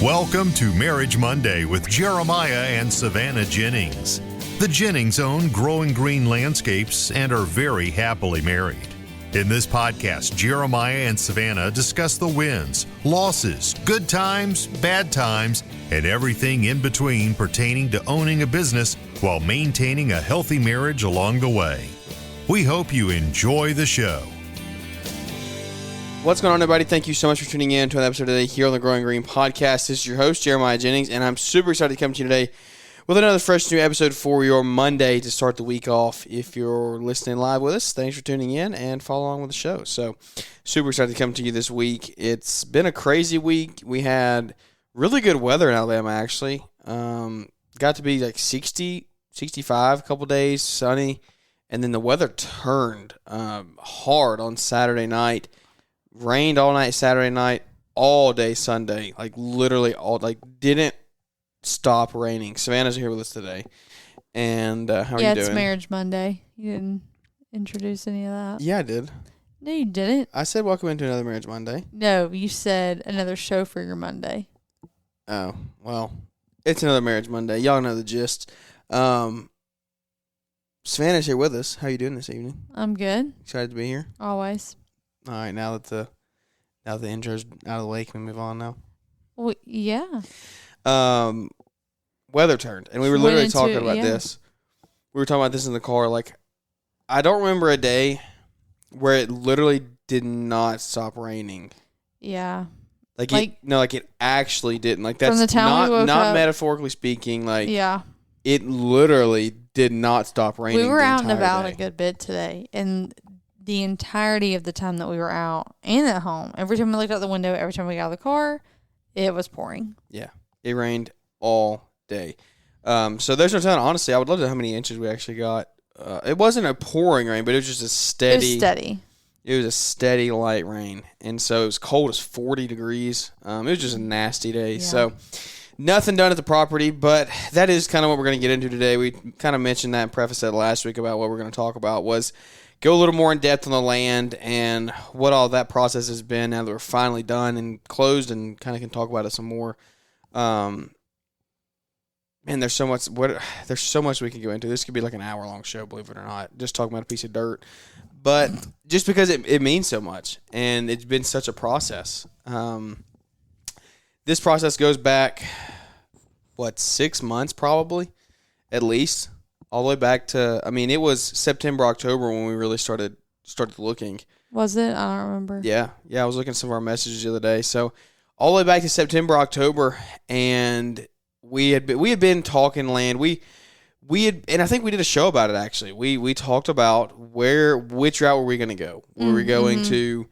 Welcome to Marriage Monday with Jeremiah and Savannah Jennings. The Jennings own Growing Green Landscapes and are very happily married. In this podcast, Jeremiah and Savannah discuss the wins, losses, good times, bad times, and everything in between pertaining to owning a business while maintaining a healthy marriage along the way. We hope you enjoy the show. What's going on, everybody? Thank you so much for tuning in to another episode today here on the Growing Green Podcast. This is your host, Jeremiah Jennings, and I'm super excited to come to you today with another fresh new episode for your Monday to start the week off. If you're listening live with us, thanks for tuning in and follow along with the show. So, super excited to come to you this week. It's been a crazy week. We had really good weather in Alabama, actually. Got to be like 60, 65 a couple days, sunny, and then the weather turned hard on Saturday night. Rained all night Saturday night, all day Sunday, like literally didn't stop raining. Savannah's here with us today. And how are you doing? Yeah, it's Marriage Monday. You didn't introduce any of that. Yeah, I did. No, you didn't. I said welcome into another Marriage Monday. No, you said another show for your Monday. Oh, well, it's another Marriage Monday. Y'all know the gist. Savannah's here with us. How are you doing this evening? I'm good. Excited to be here? Always. All right, now that the intro's out of the way, can we move on now? Well, yeah. Weather turned, and we were literally talking about yeah. this. We were talking about this in the car. Like, I don't remember a day where it literally did not stop raining. Yeah. Like it actually didn't. Like, that's from the time we woke not up, metaphorically speaking. Like, yeah, it literally did not stop raining. We were out and about a good bit today, and the entirety of the time that we were out and at home, every time we looked out the window, every time we got out of the car, it was pouring. Yeah, it rained all day. So there's no telling. Honestly, I would love to know how many inches we actually got. It wasn't a pouring rain, but it was just a steady. It was steady. It was a steady light rain, and so it was cold as 40 degrees. It was just a nasty day. Yeah. So nothing done at the property, but that is kind of what we're going to get into today. We kind of mentioned that and prefaced that last week about what we're going to talk about was go a little more in depth on the land and what all that process has been now that we're finally done and closed, and kind of can talk about it some more. Man, there's so much we can go into. This could be like an hour-long show, believe it or not, just talking about a piece of dirt. But just because it means so much, and it's been such a process. This process goes back, 6 months probably, at least. All the way back to, it was September, October when we really started looking. Was it? I don't remember. Yeah. I was looking at some of our messages the other day. So all the way back to September, October, and we had been talking land. We had, and I think we did a show about it actually. We talked about which route were we going to go. Were we going to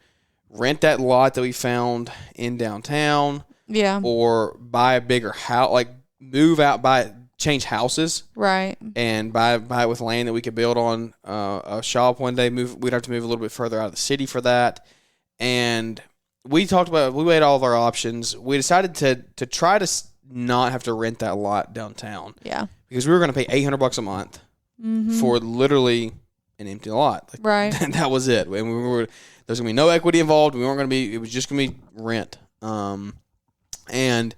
rent that lot that we found in downtown? Yeah. Or buy a bigger house, like move out, change houses, right, and buy it with land that we could build on a shop one day. We'd have to move a little bit further out of the city for that, and we weighed all of our options. We decided to try to not have to rent that lot downtown, because we were going to pay $800 a month for literally an empty lot, right. That was it, and there's going to be no equity involved. It was just going to be rent, and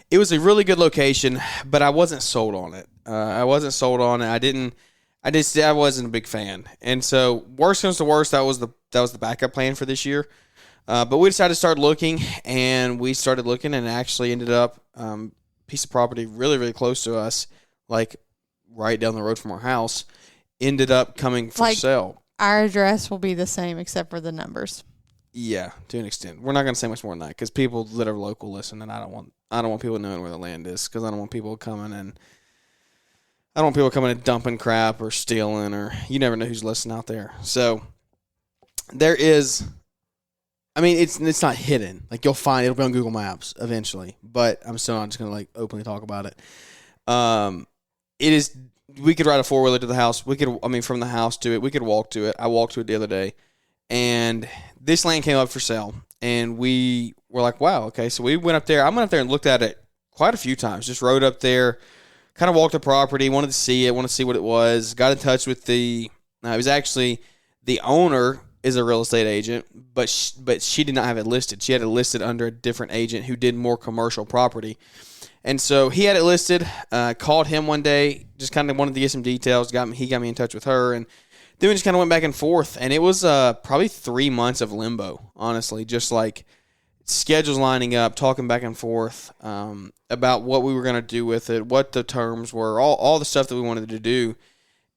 it was a really good location, but I wasn't sold on it. I wasn't a big fan. And so, worst comes to worst, that was the backup plan for this year. But we decided to start looking, and we started looking, and actually ended up piece of property really, really close to us, like right down the road from our house, ended up coming for sale. Our address will be the same except for the numbers. Yeah, to an extent. We're not going to say much more than that because people that are local listen, and I don't want people knowing where the land is because I don't want people coming and dumping crap or stealing, or you never know who's listening out there. So there is, it's not hidden. Like, you'll find it'll be on Google Maps eventually, but I'm still not just going to openly talk about it. It is. We could ride a 4-wheeler to the house. From the house to it, we could walk to it. I walked to it the other day. And this land came up for sale, and we were like, wow, okay. So we went up there. I went up there and looked at it quite a few times. Just rode up there, kind of walked the property, wanted to see what it was. Got in touch with it was actually the owner is a real estate agent, but she did not have it listed. She had it listed under a different agent who did more commercial property. And so he had it listed, called him one day, just kind of wanted to get some details. He got me in touch with her, and then we just kind of went back and forth. And it was probably 3 months of limbo, honestly, just like schedules lining up, talking back and forth about what we were going to do with it, what the terms were, all the stuff that we wanted to do.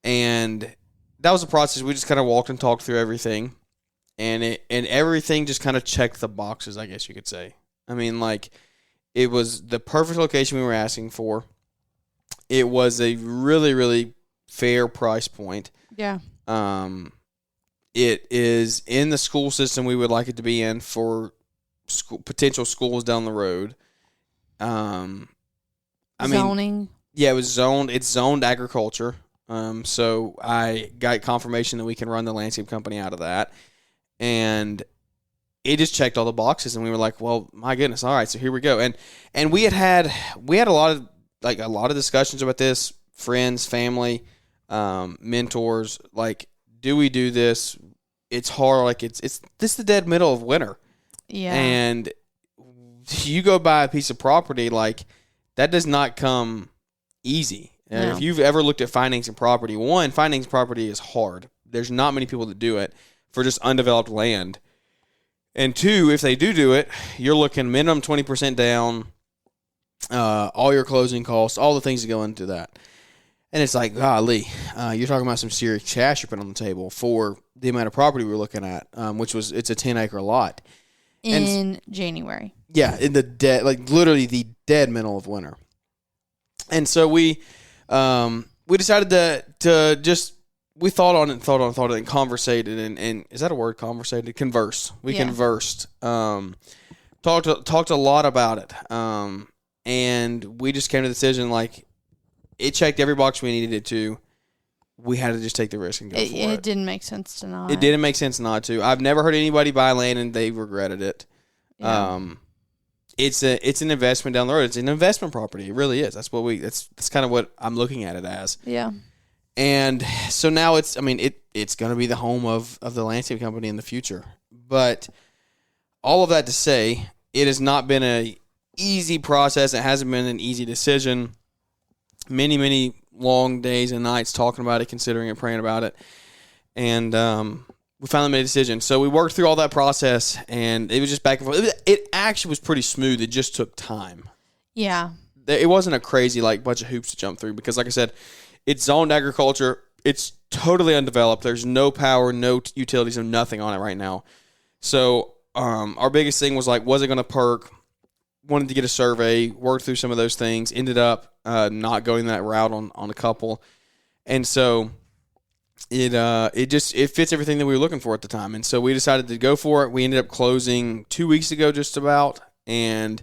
And that was the process. We just kind of walked and talked through everything, and everything just kind of checked the boxes, I guess you could say. I mean, like, it was the perfect location we were asking for. It was a really, really fair price point. Yeah. It is in the school system we would like it to be in for potential schools down the road. Zoning. Yeah, it was zoned. It's zoned agriculture. So I got confirmation that we can run the landscape company out of that, and it just checked all the boxes. And we were like, well, my goodness, all right, so here we go. And we had a lot of discussions about this, friends, family, mentors. Like, do we do this? It's hard. Like, it's this is the dead middle of winter. Yeah. And you go buy a piece of property, like, that does not come easy. No. If you've ever looked at financing property, financing property is hard. There's not many people that do it for just undeveloped land. And two, if they do it, you're looking minimum 20% down, all your closing costs, all the things that go into that. And it's like, golly, you're talking about some serious cash you're putting on the table for the amount of property we were looking at, it's a 10-acre lot. In January. Yeah, in the literally the dead middle of winter. And so we decided to just, we thought on it, and conversated, and is that a word, conversated? Converse. We conversed. Talked a lot about it. And we just came to the decision, like, it checked every box we needed it to. We had to just take the risk and go for it. It didn't make sense to not. It didn't make sense not to. I've never heard anybody buy land and they regretted it. Yeah. It's an investment down the road. It's an investment property. It really is. That's kind of what I'm looking at it as. Yeah. And so now it's going to be the home of the landscape company in the future. But all of that to say, it has not been an easy process. It hasn't been an easy decision. Many, many long days and nights talking about it, considering it, praying about it. And we finally made a decision. So we worked through all that process, and it was just back and forth. It actually was pretty smooth. It just took time. Yeah. It wasn't a crazy bunch of hoops to jump through because, like I said, it's zoned agriculture. It's totally undeveloped. There's no power, no utilities, no nothing on it right now. So our biggest thing was, was it going to perk? Wanted to get a survey, worked through some of those things, ended up not going that route on a couple. And so it fits everything that we were looking for at the time. And so we decided to go for it. We ended up closing 2 weeks ago just about, and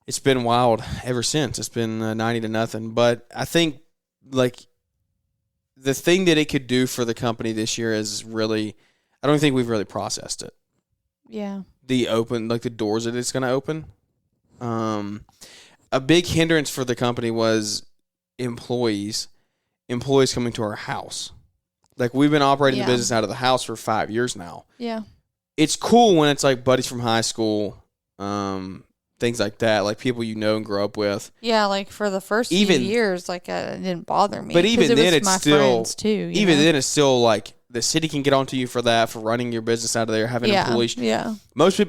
it's been wild ever since. It's been 90-0. But I think, the thing that it could do for the company this year is really, I don't think we've really processed it. Yeah. The doors that it's going to open. A big hindrance for the company was employees coming to our house. We've been operating the business out of the house for 5 years now. Yeah. It's cool when it's buddies from high school, things like that, people you know and grow up with. Yeah, for the first few years, it didn't bother me. But even then, it's still too. Then it's still the city can get onto you for that, for running your business out of there, having employees. Yeah. Most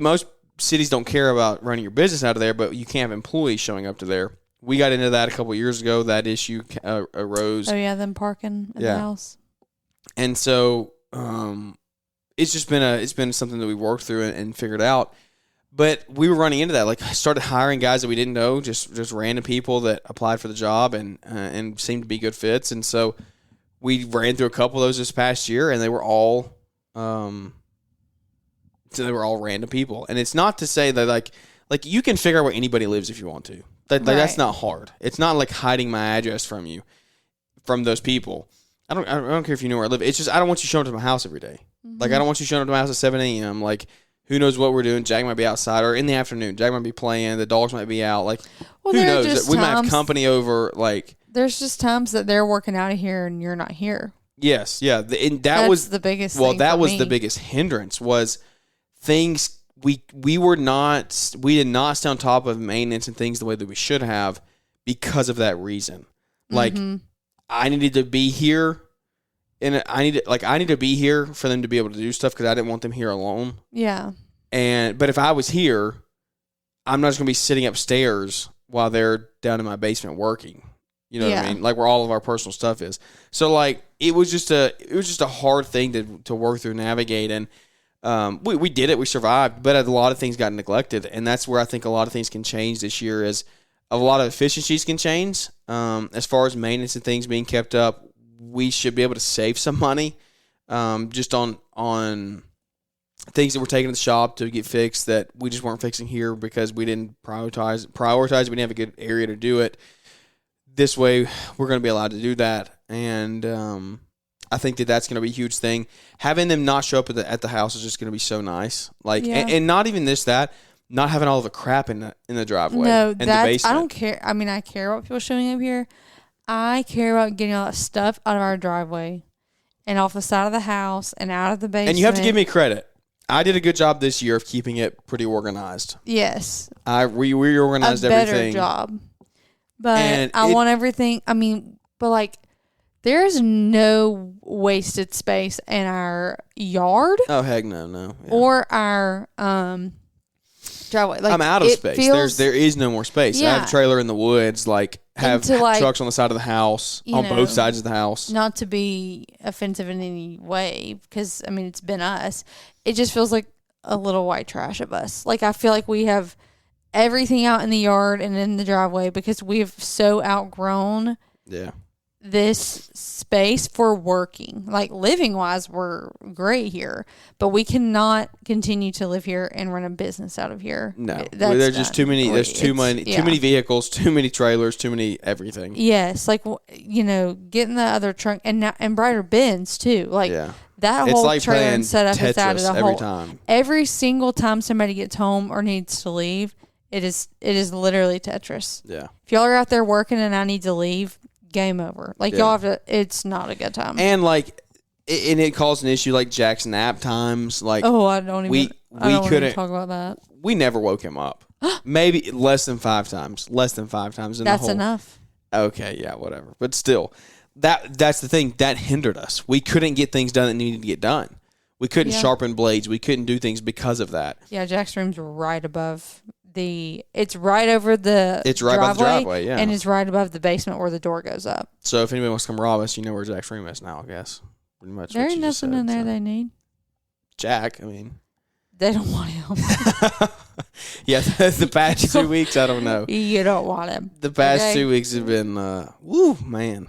cities don't care about running your business out of there, but you can't have employees showing up to there. We got into that a couple of years ago. That issue arose. Oh yeah, them parking in the house. And so it's been something that we worked through and figured out. But we were running into that. I started hiring guys that we didn't know, just random people that applied for the job and seemed to be good fits. And so we ran through a couple of those this past year, and they were all random people. And it's not to say that you can figure out where anybody lives if you want to. That's not hard. It's not hiding my address from those people. I don't care if you know where I live. It's just I don't want you showing up to my house every day. Mm-hmm. I don't want you showing up to my house at 7 a.m. Who knows what we're doing? Jack might be outside, or in the afternoon. Jack might be playing. The dogs might be out. Who knows? We might have company over. There's just times that they're working out of here and you're not here. Yes, yeah, and That's was the biggest. well, thing that for was me. the biggest hindrance was things we did not stay on top of maintenance and things the way that we should have because of that reason. Like I needed to be here, and I need to be here for them to be able to do stuff because I didn't want them here alone. Yeah. But if I was here, I'm not just gonna be sitting upstairs while they're down in my basement working. You know what I mean? Like where all of our personal stuff is. So like it was just a hard thing to work through, navigate, and we did it. We survived, but a lot of things got neglected, and that's where I think a lot of things can change this year. Is a lot of efficiencies can change as far as maintenance and things being kept up. We should be able to save some money just on things that were taken to the shop to get fixed that we just weren't fixing here because we didn't prioritize. We didn't have a good area to do it. This way, we're going to be allowed to do that, and I think that's going to be a huge thing. Having them not show up at the house is just going to be so nice. Like, and not even that, not having all of the crap in the driveway. No, and the basement. I don't care. I mean, I care about people showing up here. I care about getting all that stuff out of our driveway and off the side of the house and out of the basement. And you have to give me credit. I did a good job this year of keeping it pretty organized. Yes, we reorganized everything. A better job. But and I want everything. I mean, but like, there is no wasted space in our yard. Oh heck no. Yeah. Or our driveway. Like, I'm out of space. There is no more space. Yeah. I have a trailer in the woods. Like have trucks on the side of the house, on both sides of the house. Not to be offensive in any way, because I mean it's been us. It just feels like a little white trash of us. Like I feel like we have everything out in the yard and in the driveway because we've so outgrown this space for working. Like living wise, we're great here, but we cannot continue to live here and run a business out of here. No, there's just too many. There's too many vehicles, too many trailers, too many everything. Yes, like getting the other trunk and brighter bins too. Like that whole like trailer and setup is out of the whole. Time. Every single time somebody gets home or needs to leave. It is literally Tetris. Yeah. If y'all are out there working and I need to leave, game over. Like y'all have to. It's not a good time. And like, it caused an issue like Jack's nap times. Like I don't even. We couldn't talk about that. We never woke him up. Maybe less than 5 times. That's enough. Okay, yeah, whatever. But still, that's the thing that hindered us. We couldn't get things done that needed to get done. We couldn't sharpen blades. We couldn't do things because of that. Yeah, Jack's room's right above. It's right over the by the driveway, yeah. And it's right above the basement where the door goes up. So if anybody wants to come rob us, you know where Jack's room is now, I guess. Pretty much. There ain't nothing in there they need. Jack, I mean. They don't want him. Yeah, the past 2 weeks, I don't know. You don't want him. The past 2 weeks have been, man.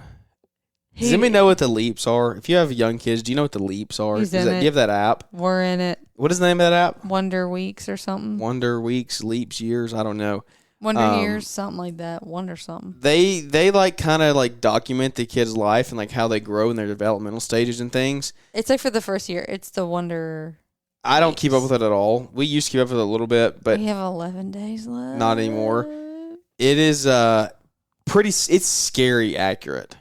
Does anybody know what the leaps are? If you have young kids, do you know what the leaps are? Do you have that app? We're in it. What is the name of that app? Wonder Weeks or something. Wonder Weeks, Leaps, Years, I don't know. Wonder Years, something like that. Wonder something. They like kind of like document the kid's life and like how they grow in their developmental stages and things. It's like for the first year. It's the Wonder. I don't keep up with it at all. We used to keep up with it a little bit, but we have 11 days left. Not anymore. It is it's scary accurate.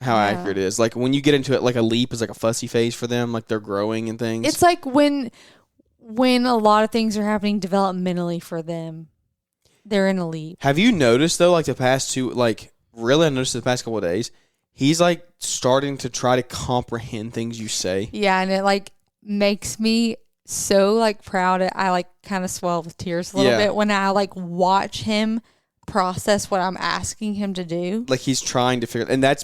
How accurate it is. Like when you get into it, like a leap is like a fussy phase for them, like they're growing and things. It's like when a lot of things are happening developmentally for them, they're in a leap. Have you noticed though, like the past two, like really I noticed the past couple of days, he's like starting to try to comprehend things you say. Yeah, and it like makes me so like proud. I like kind of swell with tears a little bit when I like watch him process what I'm asking him to do. Like he's trying to figure, and that has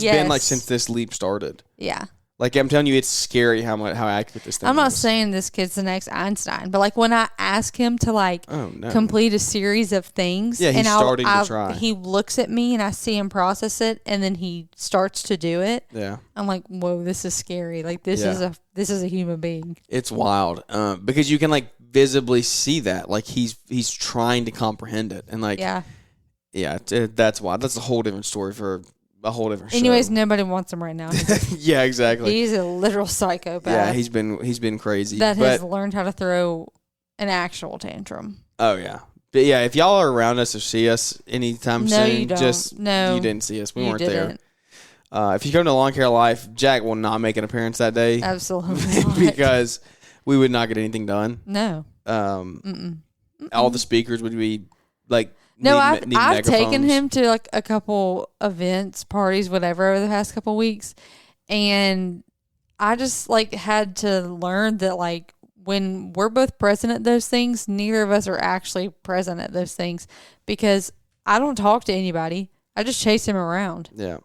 been like since this leap started. Yeah. Like I'm telling you, it's scary how accurate this thing is. I'm not saying this kid's the next Einstein, but like when I ask him to like complete a series of things, he's starting to try. He looks at me and I see him process it, and then he starts to do it. Yeah. I'm like, whoa, this is scary. Like this is a human being. It's wild because you can like visibly see that like he's trying to comprehend it, and like that's wild. That's a whole different story for a whole different show. Anyways, nobody wants him right now. Yeah, exactly. He's a literal psychopath. Yeah, he's been crazy. That has learned how to throw an actual tantrum. Oh yeah. But yeah, if y'all are around us or see us anytime soon, you don't. you didn't see us. We weren't there. If you come to Lawn Care Life, Jack will not make an appearance that day. Absolutely not. Because we would not get anything done. No. All the speakers would be like No, need I've taken megaphones. him to like a couple events, parties, whatever, over the past couple weeks, and I just like had to learn that like when we're both present at those things, neither of us are actually present at those things because I don't talk to anybody. I just chase him around. Yeah.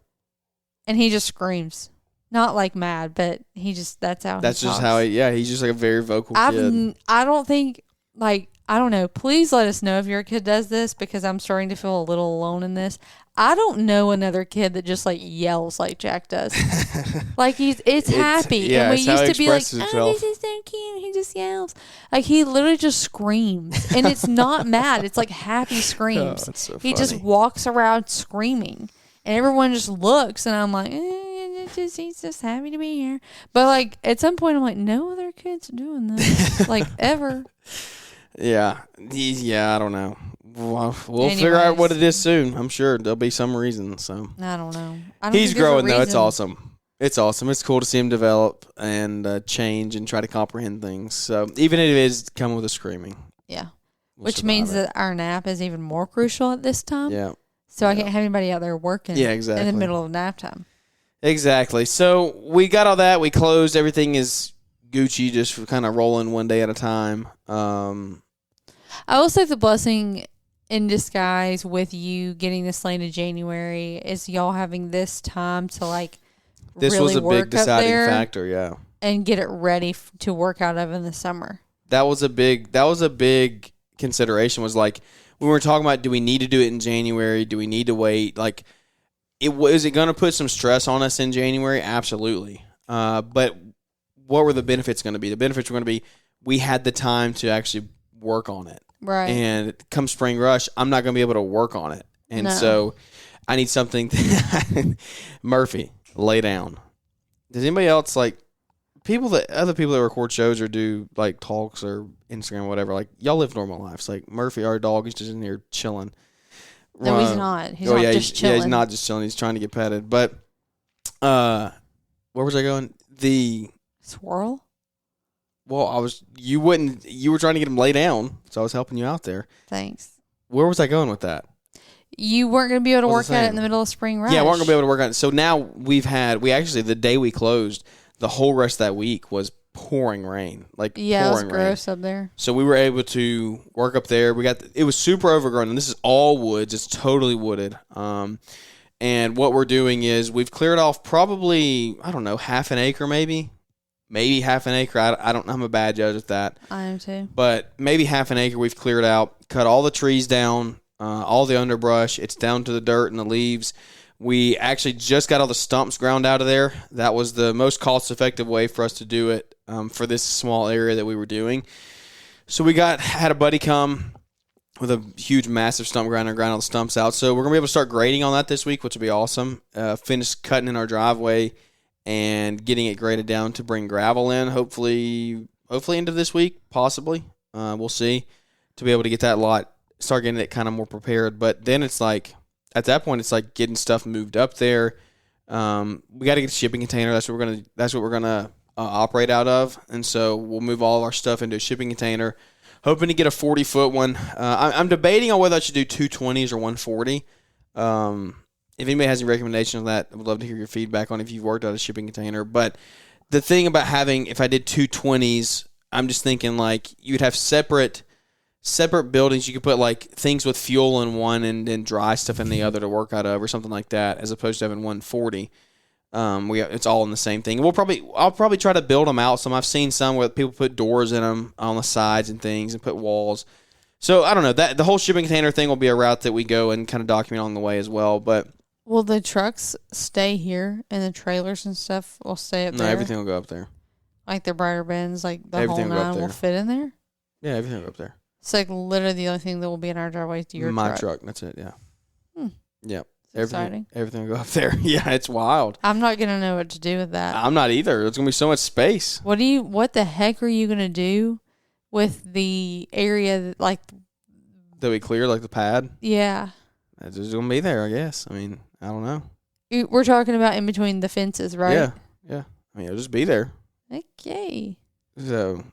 And he just screams. Not like mad, but that's how That's he just talks. how he's just like a very vocal kid. I don't think, like, I don't know. Please let us know if your kid does this because I'm starting to feel a little alone in this. I don't know another kid that just like yells like Jack does. Like it's happy. Yeah, and we it's how used he to be like, expresses oh, himself. this is so cute. He just yells. Like he literally just screams. And it's not mad. It's like happy screams. That's so He just funny. walks around screaming. And everyone just looks and I'm like, he's just happy to be here. But like at some point I'm like, no other kids are doing this. Like ever. Yeah. I don't know. We'll figure out what it is soon. I'm sure there'll be some reason. So I don't know. I don't he's think there's a growing though. It's reason. awesome. It's awesome. It's cool to see him develop and change and try to comprehend things. So even if it is coming with a screaming. Yeah. We'll Which survive means it. that our nap is even more crucial at this time. Yeah. So I can't have anybody out there working Yeah, exactly. in the middle of nap time. Exactly. So we got all that. We closed. Everything is Gucci, just kind of rolling one day at a time. I will say the blessing in disguise with you getting this lane in January is y'all having this time to like This really was a work big deciding up there factor. Yeah. and get it ready to work out of in the summer. That was a big consideration. Was like when we were talking about, do we need to do it in January? Do we need to wait? Like, is it going to put some stress on us in January? Absolutely. But what were the benefits going to be? The benefits were going to be we had the time to actually work on it. Right. And come spring rush, I'm not going to be able to work on it. And No. so I need something. Murphy, lay down. Does anybody else like other people that record shows or do like talks or Instagram or whatever, like y'all live normal lives? Like Murphy, our dog, is just in here chilling. No, he's not. He's not just chilling. Yeah, he's not just chilling. He's trying to get petted. But where was I going? Swirl? Well, you were trying to get him lay down, so I was helping you out there. Thanks. Where was I going with that? You weren't going to be able to What work was I at it saying? in the middle of spring rush. Yeah, we weren't going to be able to work on it. So now the day we closed, the whole rest of that week was pouring rain. Like Yeah, it was pouring rain. gross up there. So we were able to work up there. It was super overgrown, and this is all woods. It's totally wooded. And what we're doing is we've cleared off probably, I don't know, half an acre maybe half an acre. I don't know. I'm a bad judge at that. I am too. But maybe half an acre we've cleared out, cut all the trees down, all the underbrush. It's down to the dirt and the leaves. We actually just got all the stumps ground out of there. That was the most cost-effective way for us to do it for this small area that we were doing. So we had a buddy come with a huge, massive stump grinder, grind all the stumps out. So we're going to be able to start grading on that this week, which will be awesome. Finish cutting in our driveway and getting it graded down to bring gravel in, hopefully into this week, possibly. We'll see, to be able to get that lot, start getting it kind of more prepared. But then it's like, at that point, it's like getting stuff moved up there. We got to get a shipping container. That's what we're gonna operate out of. And so we'll move all of our stuff into a shipping container, hoping to get a 40-foot one. I'm debating on whether I should do 220s or 140. If anybody has any recommendations on that, I would love to hear your feedback on if you've worked out a shipping container. But the thing about if I did 220s, I'm just thinking like you'd have separate buildings. You could put like things with fuel in one and then dry stuff in the other to work out of, or something like that, as opposed to having 140. It's all in the same thing. I'll probably try to build them out. I've seen some where people put doors in them on the sides and things and put walls. So I don't know, that the whole shipping container thing will be a route that we go and kind of document along the way as well. But Will the trucks stay here and the trailers and stuff will stay up no, there? everything will go up there. Like the brighter bins, like the Everything whole will go up 9 will there. fit in there? Yeah, everything will go up there. It's like literally the only thing that will be in our driveway is your My truck. truck. That's it. Yeah. Yeah. It's exciting. Everything will go up there. Yeah, it's wild. I'm not going to know what to do with that. I'm not either. There's gonna be so much space. What the heck are you going to do with the area that, like, That we clear, like the pad. yeah. It's just gonna be there, I guess. I mean, I don't know. We're talking about in between the fences, right? Yeah. Yeah. I mean, it'll just be there. Okay. So,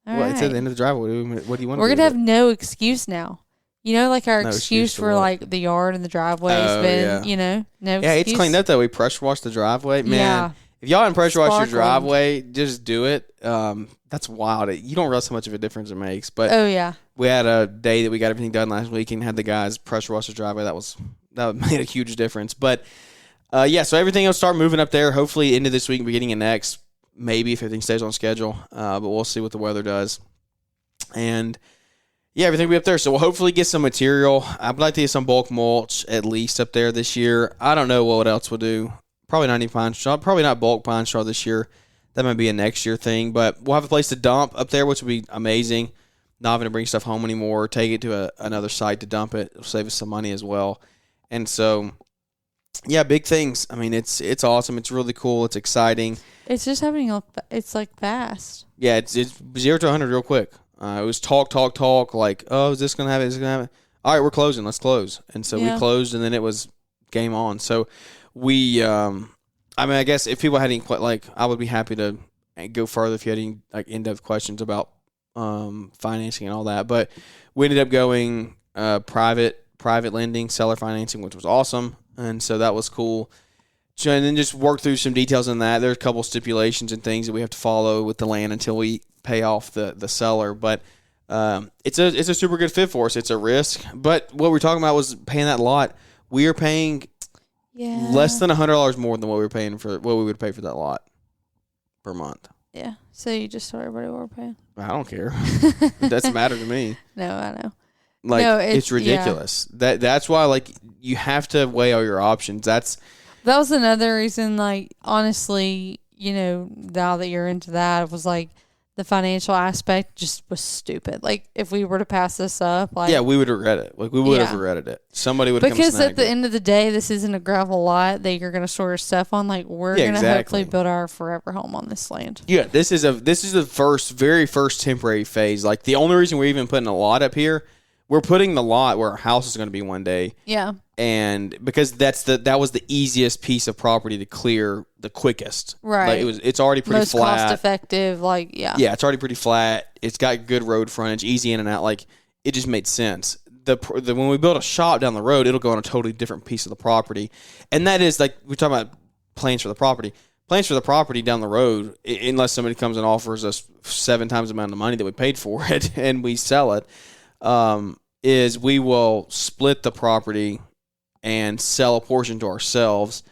All well, it's at right. the end of the driveway. What do you want We're to do? gonna have no excuse now. You know, like our No excuse excuse for for what? like the yard and the driveway has Oh, been, yeah. no Yeah, excuse. it's cleaned up that we pressure wash the driveway. Man, Yeah. if y'all haven't pressure washed your Sparkling. driveway, just do it. That's wild. You don't realize how much of a difference it makes. But Oh yeah. we had a day that we got everything done last week and had the guys pressure wash the driveway. That made a huge difference. But yeah, so everything will start moving up there. Hopefully into this week and beginning of next. Maybe if everything stays on schedule. But we'll see what the weather does. And yeah, everything will be up there. So we'll hopefully get some material. I'd like to get some bulk mulch at least up there this year. I don't know what else we'll do. Probably not any pine straw. Probably not bulk pine straw this year. That might be a next year thing. But we'll have a place to dump up there, which would be amazing. Not having to bring stuff home anymore. Take it to another site to dump it. It'll save us some money as well. And so, yeah, big things. I mean, it's awesome. It's really cool. It's exciting. It's just it's like fast. Yeah, it's 0 to 100 real quick. It was talk, like, oh, is this going to happen? Is this going to happen? All right, we're closing. Let's close. And so we closed, and then it was game on. So we, I guess if people had any, I would be happy to go further if you had any, in-depth questions about financing and all that. But we ended up going private lending, seller financing, which was awesome. And so that was cool. So, and then just work through some details on that. There's a couple stipulations and things that we have to follow with the land until we pay off the seller. But it's a super good fit for us. It's a risk. But what we're talking about was paying that lot. We are paying less than $100 more than what we were paying for what we would pay for that lot per month. Yeah. So you just told everybody what we're paying. I don't care. It doesn't matter to me. No, I know. It's ridiculous. Yeah. That's why you have to weigh all your options. That was another reason, honestly, now that you're into that, it was the financial aspect just was stupid. If we were to pass this up, yeah, we would regret it. We would have regretted it. Somebody would have come because at the it. end of the day, this isn't a gravel lot that you're going to store your stuff on. We're going to hopefully build our forever home on this land. Yeah, this is the very first temporary phase. The only reason we're even putting a lot up here, we're putting the lot where our house is going to be one day. Yeah. And because that was the easiest piece of property to clear the quickest. Right. It's already pretty most flat. Most cost effective. Yeah. Yeah, it's already pretty flat. It's got good road frontage, easy in and out. It just made sense. When we build a shop down the road, it'll go on a totally different piece of the property. And that is we're talking about plans for the property. Plans for the property down the road, unless somebody comes and offers us 7 times the amount of money that we paid for it and we sell it, is we will split the property and sell a portion to ourselves,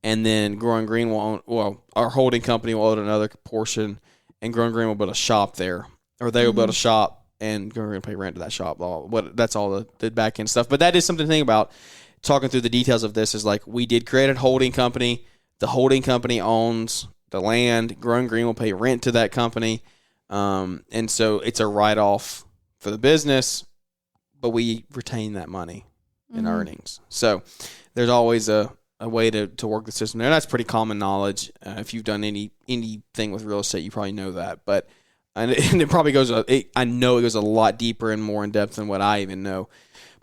and then Growing Green our holding company will own another portion, and Growing Green will build a shop there, or they will build a shop, and Growing Green will pay rent to that shop. That's all the back end stuff. But that is something to think about. Talking through the details of this is we did create a holding company. The holding company owns the land. Growing Green will pay rent to that company, and so it's a write-off for the business, but we retain that money in earnings. So there's always a way to work the system there. And that's pretty common knowledge. If you've done anything with real estate, you probably know that. But and it probably goes. I know it goes a lot deeper and more in depth than what I even know.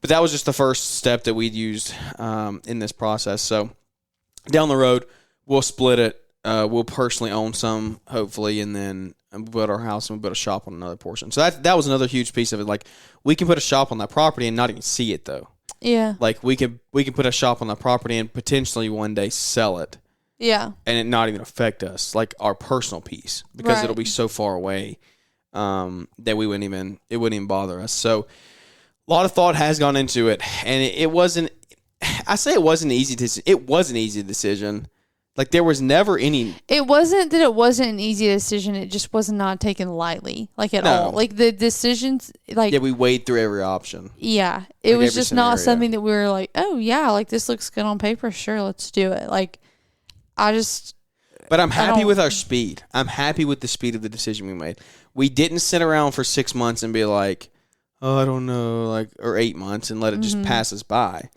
But that was just the first step that we'd used in this process. So down the road, we'll split it. We'll personally own some, hopefully, and then we'll build our house and we'll build a shop on another portion. So that was another huge piece of it. We can put a shop on that property and not even see it, though. Yeah. We can put a shop on that property and potentially one day sell it. Yeah. And it not even affect us, our personal piece, because it'll be so far away that it wouldn't even bother us. So a lot of thought has gone into it, and it wasn't. I say it wasn't easy. It was an easy decision. There was never any. It wasn't that it wasn't an easy decision. It just was not taken lightly, at all. The decisions, yeah, we weighed through every option. Yeah, it was just scenario. not something that we were oh yeah, this looks good on paper. Sure, let's do it. But I'm happy with our speed. I'm happy with the speed of the decision we made. We didn't sit around for 6 months and be oh, I don't know, or 8 months and let it just pass us by.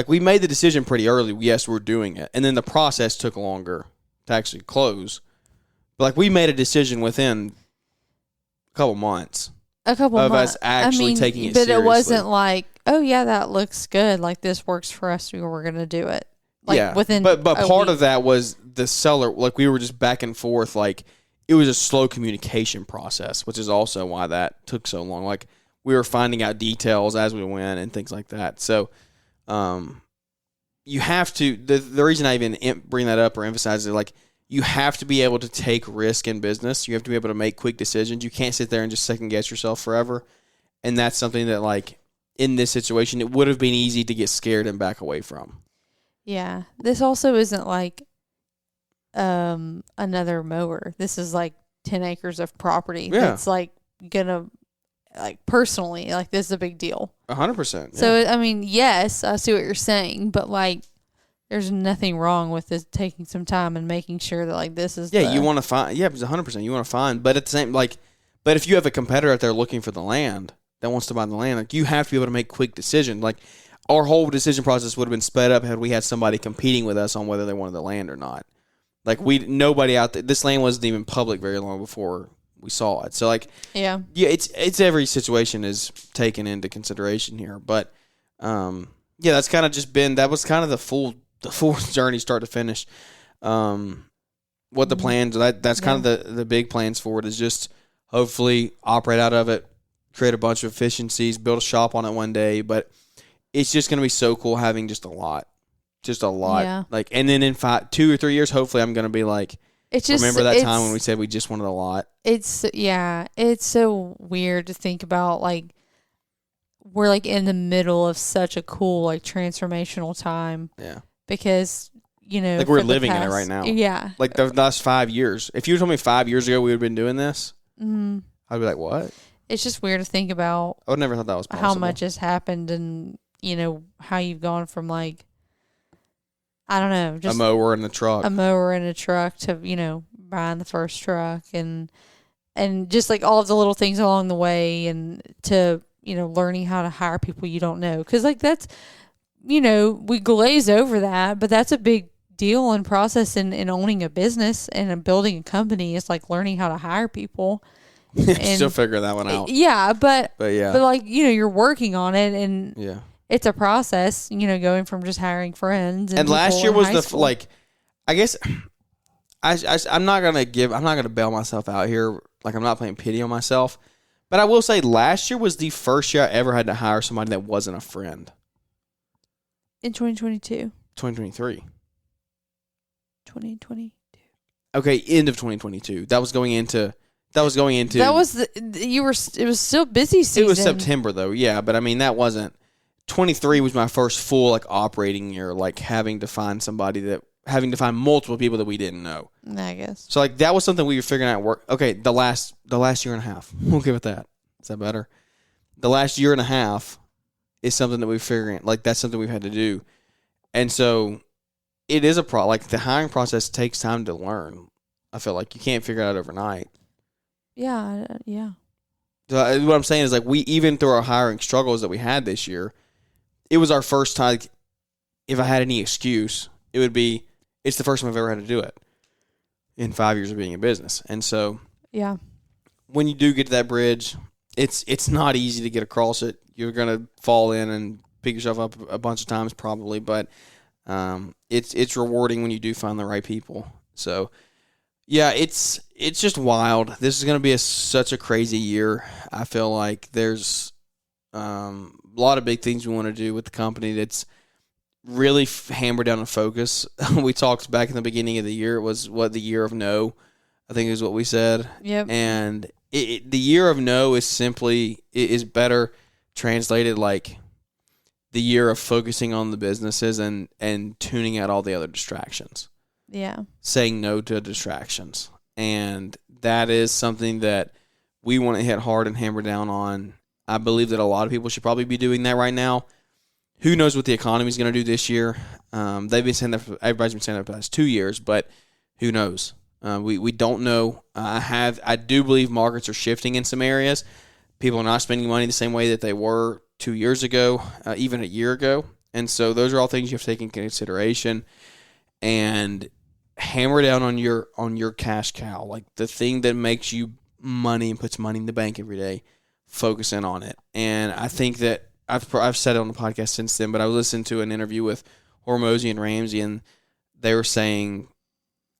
We made the decision pretty early. Yes, we're doing it. And then the process took longer to actually close. But we made a decision within a couple months. Of us actually taking it seriously. But it wasn't oh yeah, that looks good. This works for us. We're going to do it. within but a part week. of that was the seller. Like we were just back and forth. Like it was a slow communication process, which is also why that took so long. Like we were finding out details as we went and things like that. So, you have to. The reason I even bring that up or emphasize it, like you have to be able to take risk in business. You have to be able to make quick decisions. You can't sit there and just second guess yourself forever. And that's something that, like in this situation, it would have been easy to get scared and back away from. Yeah. This also isn't like another mower. This is like 10 acres of property. Yeah. That's like gonna, like, personally, like, this is a big deal. 100%. Yeah. So, I mean, yes, I see what you're saying, but like, there's nothing wrong with this taking some time and making sure that, like, this is you want to find, it's 100%. You want to find, but at the same, like, but if you have a competitor out there looking for the land that wants to buy the land, like, you have to be able to make quick decisions. Like, our whole decision process would have been sped up had we had somebody competing with us on whether they wanted the land or not. Like, nobody out there, this land wasn't even public very long before we saw it. So, like, yeah, it's every situation is taken into consideration here. But, that's kind of just been, that was kind of the full journey, start to finish. What the plans, that's kind of the big plans for it is just hopefully operate out of it, create a bunch of efficiencies, build a shop on it one day. But it's just going to be so cool having just a lot. Yeah. Like, and then in 2 or 3 years, hopefully I'm going to be like, it's just, remember that time when we said we just wanted a lot? It's so weird to think about, like, we're like in the middle of such a cool, like, transformational time. Yeah. Because, like we're living in it right now. Yeah. Like the last 5 years. If you told me 5 years ago we would have been doing this, I'd be like, what? It's just weird to think about. I would never thought that was possible. How much has happened and, how you've gone from, like, I don't know, just a mower and a truck. To, buying the first truck and just like all of the little things along the way and to, learning how to hire people you don't know. Cause like that's, we glaze over that, but that's a big deal and process in owning a business and building a company. It's like learning how to hire people. Still figuring that one out. Yeah. But yeah. like, you're working on it and yeah. It's a process, going from just hiring friends. And last year was I guess I'm not going to bail myself out here. Like, I'm not playing pity on myself. But I will say last year was the first year I ever had to hire somebody that wasn't a friend. In 2022. 2023. 2022. Okay, end of 2022. It was still busy season. It was September though. Yeah, but I mean that wasn't 23 was my first full like operating year, like having to find multiple people that we didn't know. I guess. So like that was something we were figuring out at work. Okay, the last year and a half. We'll give it that. Is that better? The last year and a half is something that we're figuring, like that's something we've had to do. And so it is like the hiring process takes time to learn. I feel like you can't figure it out overnight. Yeah. So what I'm saying is like even through our hiring struggles that we had this year, it was our first time. Like, if I had any excuse, it would be it's the first time I've ever had to do it in 5 years of being in business. And so yeah, when you do get to that bridge, it's not easy to get across it. You're gonna fall in and pick yourself up a bunch of times probably, but it's rewarding when you do find the right people. So yeah, it's just wild. This is going to be such a crazy year. I feel like there's a lot of big things we want to do with the company that's really hammered down on focus. We talked back in the beginning of the year. It was the year of no, I think is what we said. Yep. And the year of no is better translated like the year of focusing on the businesses and tuning out all the other distractions. Yeah. Saying no to distractions. And that is something that we want to hit hard and hammer down on. I believe that a lot of people should probably be doing that right now. Who knows what the economy is going to do this year? They've been saying that, everybody's been saying that for the past 2 years, but who knows? We don't know. I do believe markets are shifting in some areas. People are not spending money the same way that they were 2 years ago, even a year ago. And so those are all things you have to take into consideration. And hammer down on your cash cow, like the thing that makes you money and puts money in the bank every day. Focus in on it. And I think that I've said it on the podcast since then, but I listened to an interview with Hormozy and Ramsey, and they were saying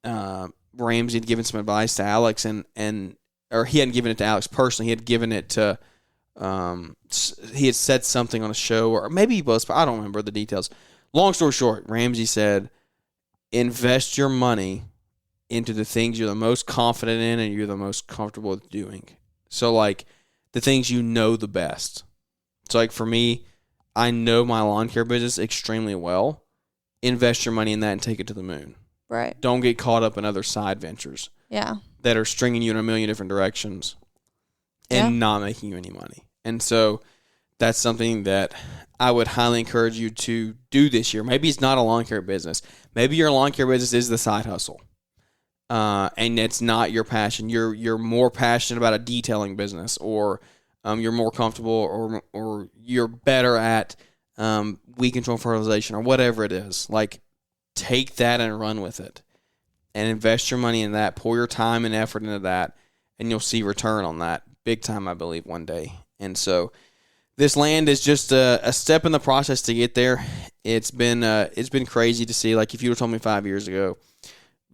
Ramsey had given some advice to Alex, or he hadn't given it to Alex personally. He had given it to he had said something on a show, or maybe he was, but I don't remember the details. Long story short, Ramsey said, invest your money into the things you're the most confident in and you're the most comfortable with doing. So, like, the things you know the best. So, like, for me, I know my lawn care business extremely well. Invest your money in that and take it to the moon. Right. Don't get caught up in other side ventures. Yeah. That are stringing you in a million different directions and not making you any money. And so that's something that I would highly encourage you to do this year. Maybe it's not a lawn care business. Maybe your lawn care business is the side hustle. And it's not your passion. You're more passionate about a detailing business, or you're more comfortable, or you're better at weed control fertilization, or whatever it is. Like, take that and run with it. And invest your money in that. Pour your time and effort into that, and you'll see return on that big time, I believe, one day. And so this land is just a step in the process to get there. It's been crazy to see. Like, if you would have told me 5 years ago,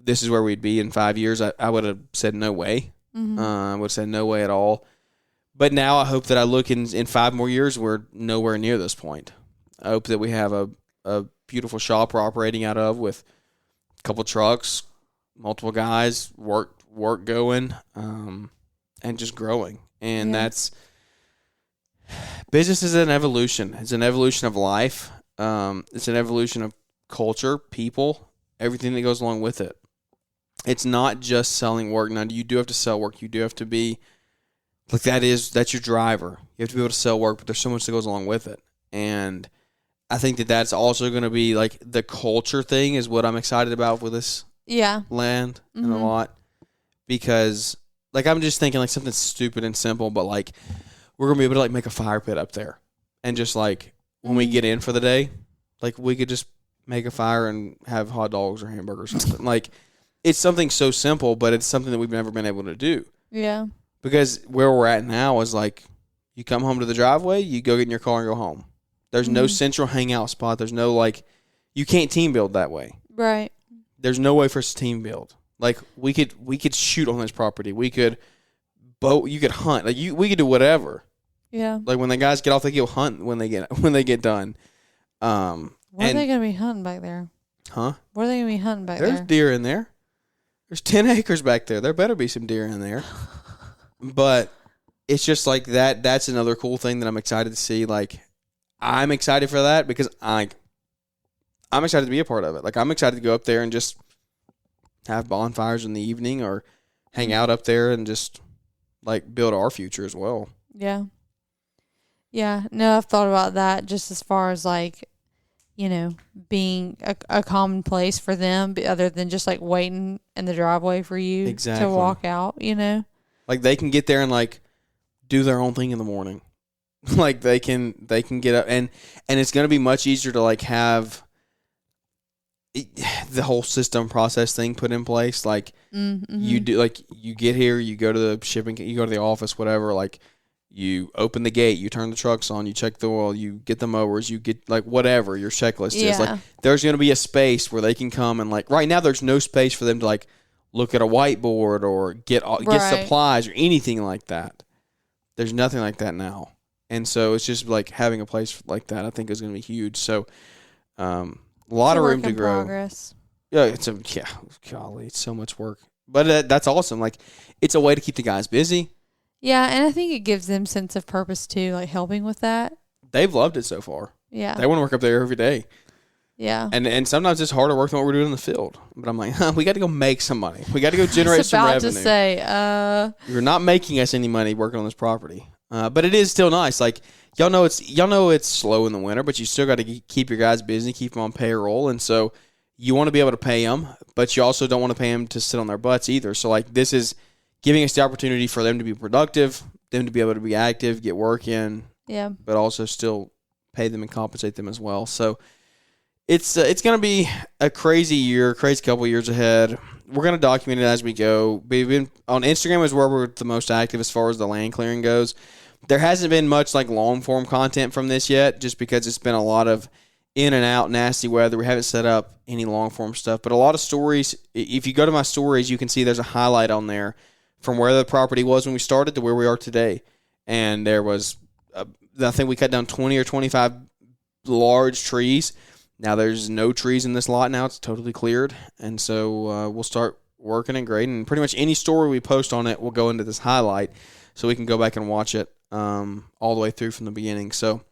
this is where we'd be in 5 years, I would have said no way. Mm-hmm. I would have said no way at all. But now I hope that I look in 5 more years, we're nowhere near this point. I hope that we have a beautiful shop we're operating out of with a couple trucks, multiple guys, work going, and just growing. And that's business is an evolution. It's an evolution of life. It's an evolution of culture, people, everything that goes along with it. It's not just selling work. Now, you do have to sell work. You do have to be like that's your driver. You have to be able to sell work, but there's so much that goes along with it. And I think that that's also going to be like the culture thing is what I'm excited about with this land and a lot, because like I'm just thinking like something stupid and simple, but like we're going to be able to like make a fire pit up there, and just like when we get in for the day, like we could just make a fire and have hot dogs or hamburgers or something. Like, it's something so simple, but it's something that we've never been able to do. Yeah. Because where we're at now is like, you come home to the driveway, you go get in your car and go home. There's no central hangout spot. There's no like, you can't team build that way. Right. There's no way for us to team build. Like, we could shoot on this property. We could boat. You could hunt. Like, we could do whatever. Yeah. Like, when the guys get off, they go hunt when they get done. What are they going to be hunting back there? Huh? What are they going to be hunting back there? There's deer in there. There's 10 acres back there. There better be some deer in there. But it's just like that. That's another cool thing that I'm excited to see. Like, I'm excited for that because I'm excited to be a part of it. Like, I'm excited to go up there and just have bonfires in the evening or hang out up there and just, like, build our future as well. Yeah. Yeah. No, I've thought about that just as far as, like, you know, being a common place for them other than just, like, waiting in the driveway for you to walk out, you know? Like, they can get there and, like, do their own thing in the morning. Like, they can get up, and it's going to be much easier to, like, have the whole system process thing put in place. Like, you do, like, you get here, you go to the shipping, you go to the office, whatever, like, you open the gate, you turn the trucks on, you check the oil, you get the mowers, you get, like, whatever your checklist is. Like, there's going to be a space where they can come and, like, right now there's no space for them to, like, look at a whiteboard or get supplies or anything like that. There's nothing like that now. And so it's just, like, having a place like that I think is going to be huge. So a lot of room to grow. Progress. Yeah, golly, it's so much work. But that's awesome. Like, it's a way to keep the guys busy. Yeah, and I think it gives them sense of purpose too, like helping with that. They've loved it so far. Yeah. They want to work up there every day. Yeah. And sometimes it's harder work than what we're doing in the field. But I'm like, we got to go make some money. We got to go generate some revenue. I was about to say, you're not making us any money working on this property. But it is still nice. Like, y'all know it's slow in the winter, but you still got to keep your guys busy, keep them on payroll. And so you want to be able to pay them, but you also don't want to pay them to sit on their butts either. So, like, this is giving us the opportunity for them to be productive, them to be able to be active, get work in, but also still pay them and compensate them as well. So it's going to be a crazy year, crazy couple of years ahead. We're going to document it as we go. We've been on Instagram is where we're the most active as far as the land clearing goes. There hasn't been much like long form content from this yet, just because it's been a lot of in and out, nasty weather. We haven't set up any long form stuff, but a lot of stories. If you go to my stories, you can see there's a highlight on there from where the property was when we started to where we are today. And there was, I think we cut down 20 or 25 large trees. Now there's no trees in this lot now. It's totally cleared. And so we'll start working and grading. And pretty much any story we post on it will go into this highlight so we can go back and watch it all the way through from the beginning. So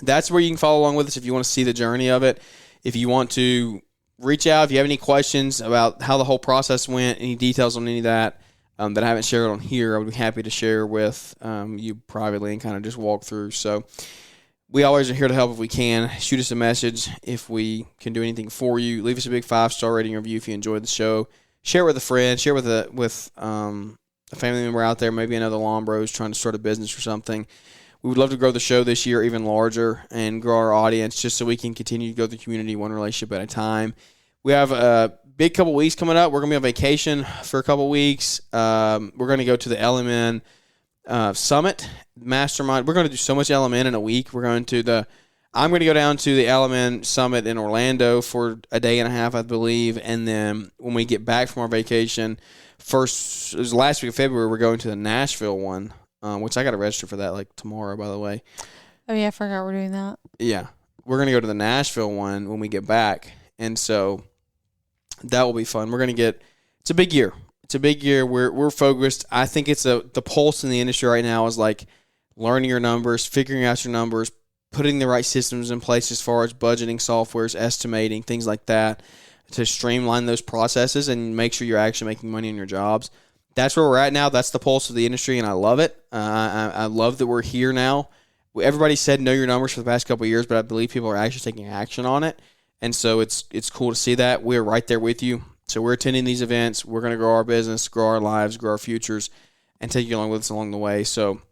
that's where you can follow along with us if you want to see the journey of it. If you want to reach out, if you have any questions about how the whole process went, any details on any of that that I haven't shared on here, I would be happy to share with you privately and kind of just walk through. So we always are here to help if we can. Shoot us a message if we can do anything for you. Leave us a big 5-star rating review if you enjoyed the show. Share it with a friend. Share it with a family member out there, maybe another lawn bros trying to start a business or something. We would love to grow the show this year even larger and grow our audience just so we can continue to grow the community one relationship at a time. We have a big couple weeks coming up. We're going to be on vacation for a couple weeks. We're going to go to the LMN Summit Mastermind. We're going to do so much LMN in a week. I'm going to go down to the LMN Summit in Orlando for a day and a half, I believe. And then when we get back from our vacation, it was last week of February, we're going to the Nashville one. Which I got to register for that like tomorrow, by the way. Oh, yeah, I forgot we're doing that. Yeah. We're going to go to the Nashville one when we get back. And so that will be fun. It's a big year. It's a big year. We're focused. I think the pulse in the industry right now is like learning your numbers, figuring out your numbers, putting the right systems in place as far as budgeting softwares, estimating, things like that to streamline those processes and make sure you're actually making money in your jobs. That's where we're at now. That's the pulse of the industry, and I love it. I love that we're here now. Everybody said know your numbers for the past couple of years, but I believe people are actually taking action on it, and so it's cool to see that. We're right there with you. So we're attending these events. We're going to grow our business, grow our lives, grow our futures, and take you along with us along the way. So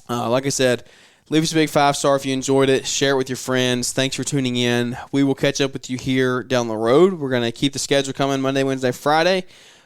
like I said, leave us a big 5-star if you enjoyed it. Share it with your friends. Thanks for tuning in. We will catch up with you here down the road. We're going to keep the schedule coming Monday, Wednesday, Friday.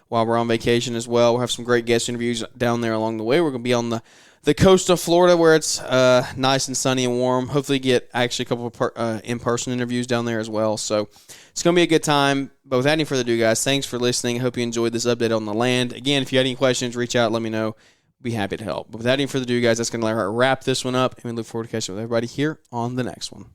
While we're on vacation as well. We'll have some great guest interviews down there along the way. We're going to be on the coast of Florida where it's nice and sunny and warm. Hopefully get actually a couple of in-person interviews down there as well. So it's going to be a good time. But without any further ado, guys, thanks for listening. I hope you enjoyed this update on the land. Again, if you had any questions, reach out. Let me know. Be happy to help. But without any further ado, guys, that's going to wrap this one up. And we look forward to catching up with everybody here on the next one.